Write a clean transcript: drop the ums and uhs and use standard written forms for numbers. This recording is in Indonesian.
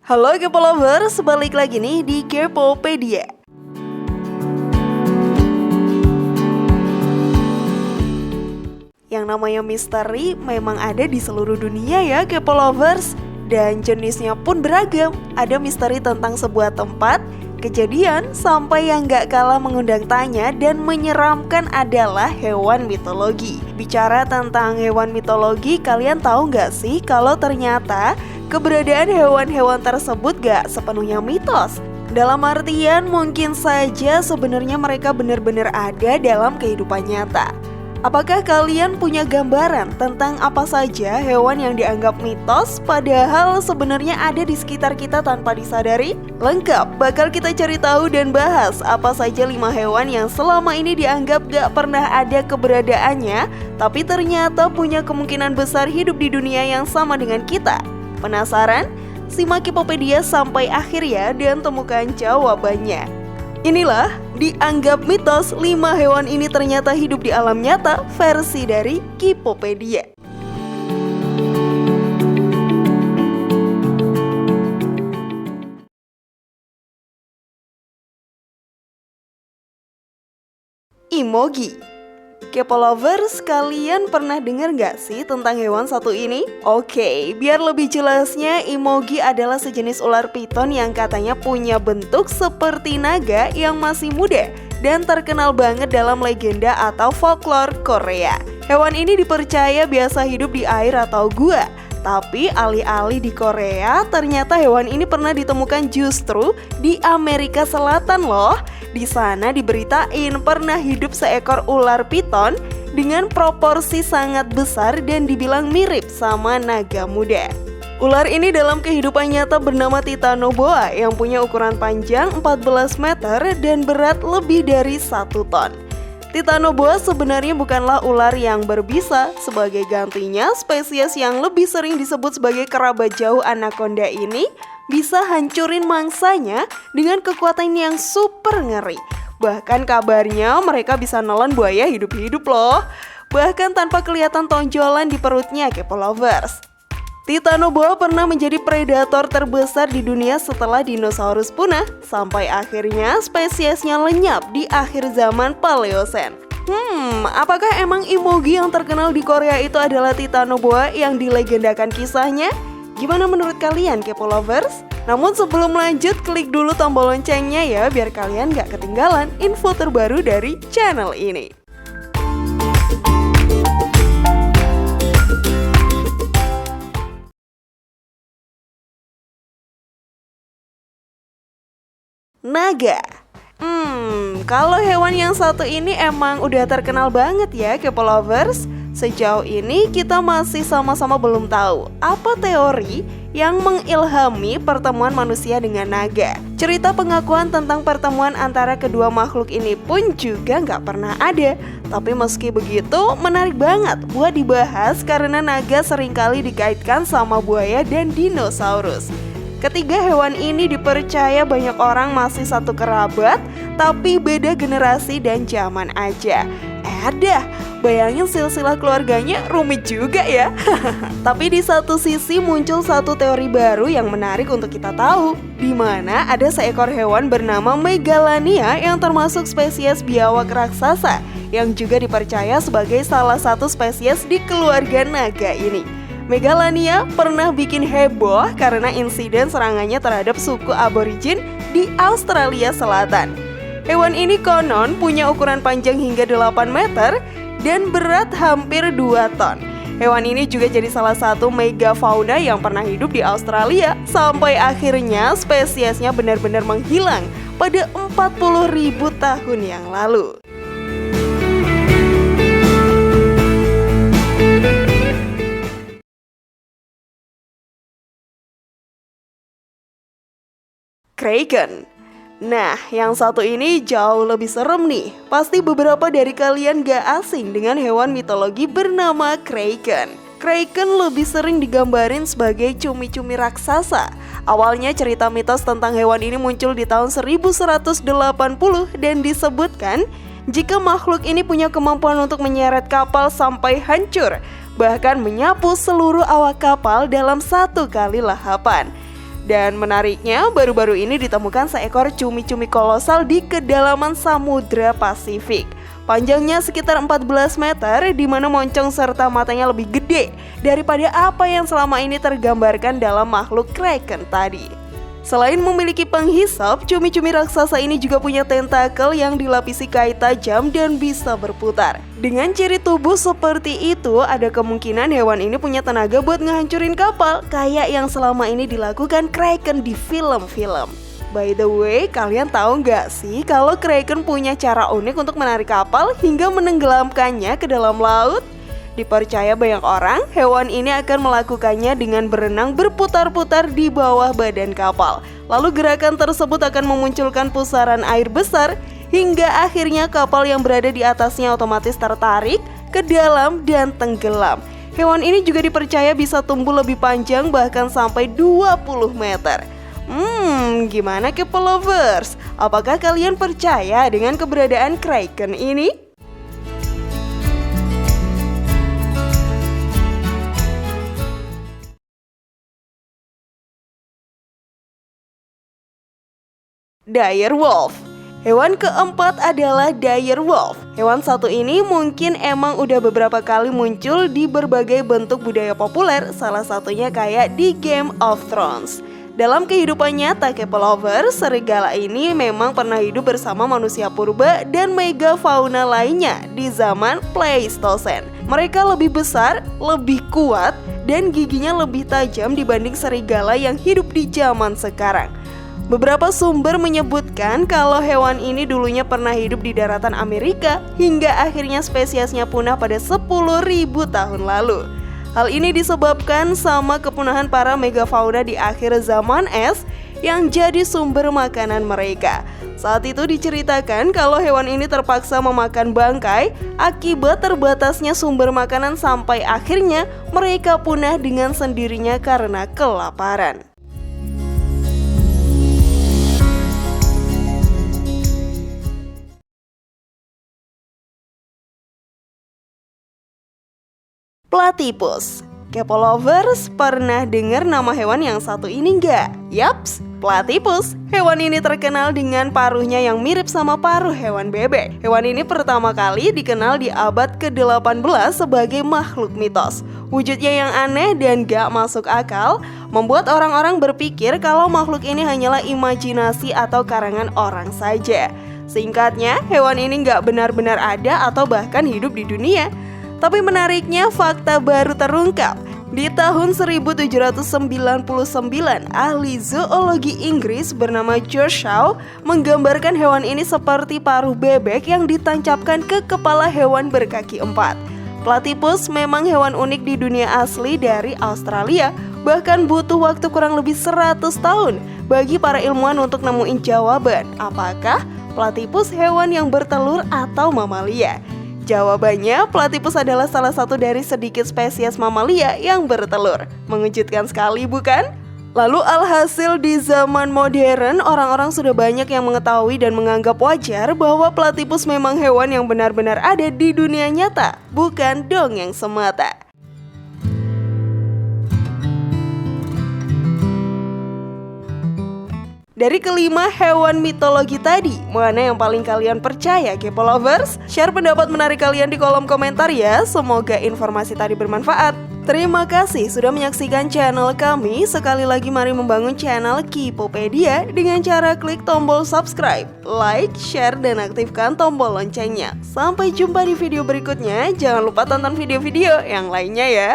Halo Kepo Lovers, balik lagi nih di Kepopedia. Yang namanya misteri memang ada di seluruh dunia ya Kepo Lovers. Dan jenisnya pun beragam. Ada misteri tentang sebuah tempat, kejadian, sampai yang gak kalah mengundang tanya dan menyeramkan adalah hewan mitologi. Bicara tentang hewan mitologi, kalian tahu gak sih kalau ternyata keberadaan hewan-hewan tersebut gak sepenuhnya mitos? Dalam artian mungkin saja sebenarnya mereka benar-benar ada dalam kehidupan nyata. Apakah kalian punya gambaran tentang apa saja hewan yang dianggap mitos padahal sebenarnya ada di sekitar kita tanpa disadari? Lengkap, bakal kita cari tahu dan bahas apa saja 5 hewan yang selama ini dianggap gak pernah ada keberadaannya, tapi ternyata punya kemungkinan besar hidup di dunia yang sama dengan kita. Penasaran? Simak Kepopedia sampai akhir ya dan temukan jawabannya. Inilah dianggap mitos 5 hewan ini ternyata hidup di alam nyata versi dari Kepopedia. Emogi. Kepo Lovers, kalian pernah dengar gak sih tentang hewan satu ini? Oke, biar lebih jelasnya, emogi adalah sejenis ular piton yang katanya punya bentuk seperti naga yang masih muda dan terkenal banget dalam legenda atau folklore Korea. Hewan ini dipercaya biasa hidup di air atau gua. Tapi alih-alih di Korea, ternyata hewan ini pernah ditemukan justru di Amerika Selatan loh. Di sana diberitain pernah hidup seekor ular piton dengan proporsi sangat besar dan dibilang mirip sama naga muda. Ular ini dalam kehidupan nyata bernama Titanoboa yang punya ukuran panjang 14 meter dan berat lebih dari 1 ton. Titanoboa sebenarnya bukanlah ular yang berbisa. Sebagai gantinya, spesies yang lebih sering disebut sebagai kerabat jauh anaconda ini bisa hancurin mangsanya dengan kekuatan yang super ngeri. Bahkan kabarnya mereka bisa nelen buaya hidup-hidup loh. Bahkan tanpa kelihatan tonjolan di perutnya, Kepo Lovers. Titanoboa pernah menjadi predator terbesar di dunia setelah dinosaurus punah, sampai akhirnya spesiesnya lenyap di akhir zaman Paleosen. Apakah emang emogi yang terkenal di Korea itu adalah Titanoboa yang dilegendakan kisahnya? Gimana menurut kalian, Kepo Lovers? Namun sebelum lanjut, klik dulu tombol loncengnya ya, biar kalian gak ketinggalan info terbaru dari channel ini. Naga. Kalau hewan yang satu ini emang udah terkenal banget ya Kepo Lovers. Sejauh ini kita masih sama-sama belum tahu apa teori yang mengilhami pertemuan manusia dengan naga. Cerita pengakuan tentang pertemuan antara kedua makhluk ini pun juga nggak pernah ada. Tapi meski begitu menarik banget buat dibahas karena naga seringkali dikaitkan sama buaya dan dinosaurus. Ketiga hewan ini dipercaya banyak orang masih satu kerabat, tapi beda generasi dan zaman aja. Bayangin silsilah keluarganya rumit juga ya. Tapi di satu sisi muncul satu teori baru yang menarik untuk kita tahu, di mana ada seekor hewan bernama Megalania yang termasuk spesies biawak raksasa, yang juga dipercaya sebagai salah satu spesies di keluarga naga ini. Megalania pernah bikin heboh karena insiden serangannya terhadap suku aborigin di Australia Selatan. Hewan ini konon punya ukuran panjang hingga 8 meter dan berat hampir 2 ton. Hewan ini juga jadi salah satu megafauna yang pernah hidup di Australia sampai akhirnya spesiesnya benar-benar menghilang pada 40.000 tahun yang lalu. Kraken. Nah, yang satu ini jauh lebih serem nih. Pasti beberapa dari kalian gak asing dengan hewan mitologi bernama Kraken. Kraken lebih sering digambarin sebagai cumi-cumi raksasa. Awalnya cerita mitos tentang hewan ini muncul di tahun 1180 dan disebutkan jika makhluk ini punya kemampuan untuk menyeret kapal sampai hancur, bahkan menyapu seluruh awak kapal dalam satu kali lahapan. Dan menariknya, baru-baru ini ditemukan seekor cumi-cumi kolosal di kedalaman Samudra Pasifik. Panjangnya sekitar 14 meter, di mana moncong serta matanya lebih gede daripada apa yang selama ini tergambarkan dalam makhluk kraken tadi. Selain memiliki penghisap, cumi-cumi raksasa ini juga punya tentakel yang dilapisi kait tajam dan bisa berputar. Dengan ciri tubuh seperti itu, ada kemungkinan hewan ini punya tenaga buat ngehancurin kapal, kayak yang selama ini dilakukan kraken di film-film. By the way, kalian tahu nggak sih kalau kraken punya cara unik untuk menarik kapal hingga menenggelamkannya ke dalam laut? Dipercaya banyak orang, hewan ini akan melakukannya dengan berenang berputar-putar di bawah badan kapal. Lalu gerakan tersebut akan memunculkan pusaran air besar hingga akhirnya kapal yang berada di atasnya otomatis tertarik ke dalam dan tenggelam. Hewan ini juga dipercaya bisa tumbuh lebih panjang bahkan sampai 20 meter. Gimana K-Polovers? Apakah kalian percaya dengan keberadaan kraken ini? Direwolf. Hewan keempat adalah direwolf. Hewan satu ini mungkin emang udah beberapa kali muncul di berbagai bentuk budaya populer, salah satunya kayak di Game of Thrones. Dalam kehidupan nyata K-Polovers, serigala ini memang pernah hidup bersama manusia purba dan megafauna lainnya di zaman Pleistosen. Mereka lebih besar, lebih kuat, dan giginya lebih tajam dibanding serigala yang hidup di zaman sekarang. Beberapa sumber menyebutkan kalau hewan ini dulunya pernah hidup di daratan Amerika hingga akhirnya spesiesnya punah pada 10.000 tahun lalu. Hal ini disebabkan sama kepunahan para megafauna di akhir zaman es yang jadi sumber makanan mereka. Saat itu diceritakan kalau hewan ini terpaksa memakan bangkai akibat terbatasnya sumber makanan sampai akhirnya mereka punah dengan sendirinya karena kelaparan. Platypus. K-Polovers, pernah dengar nama hewan yang satu ini nggak? Yaps, platypus. Hewan ini terkenal dengan paruhnya yang mirip sama paruh hewan bebek. Hewan ini pertama kali dikenal di abad ke-18 sebagai makhluk mitos. Wujudnya yang aneh dan gak masuk akal membuat orang-orang berpikir kalau makhluk ini hanyalah imajinasi atau karangan orang saja. Singkatnya, hewan ini gak benar-benar ada atau bahkan hidup di dunia. Tapi menariknya, fakta baru terungkap. Di tahun 1799, ahli zoologi Inggris bernama George Shaw menggambarkan hewan ini seperti paruh bebek yang ditancapkan ke kepala hewan berkaki empat. Platypus memang hewan unik di dunia asli dari Australia, bahkan butuh waktu kurang lebih 100 tahun bagi para ilmuwan untuk nemuin jawaban apakah platypus hewan yang bertelur atau mamalia. Jawabannya, platypus adalah salah satu dari sedikit spesies mamalia yang bertelur. Mengejutkan sekali, bukan? Lalu alhasil di zaman modern, orang-orang sudah banyak yang mengetahui dan menganggap wajar bahwa platypus memang hewan yang benar-benar ada di dunia nyata, bukan dongeng semata. Dari kelima hewan mitologi tadi, mana yang paling kalian percaya K-Polovers? Share pendapat menarik kalian di kolom komentar ya. Semoga informasi tadi bermanfaat. Terima kasih sudah menyaksikan channel kami. Sekali lagi mari membangun channel Kipopedia dengan cara klik tombol subscribe, like, share, dan aktifkan tombol loncengnya. Sampai jumpa di video berikutnya. Jangan lupa tonton video-video yang lainnya ya.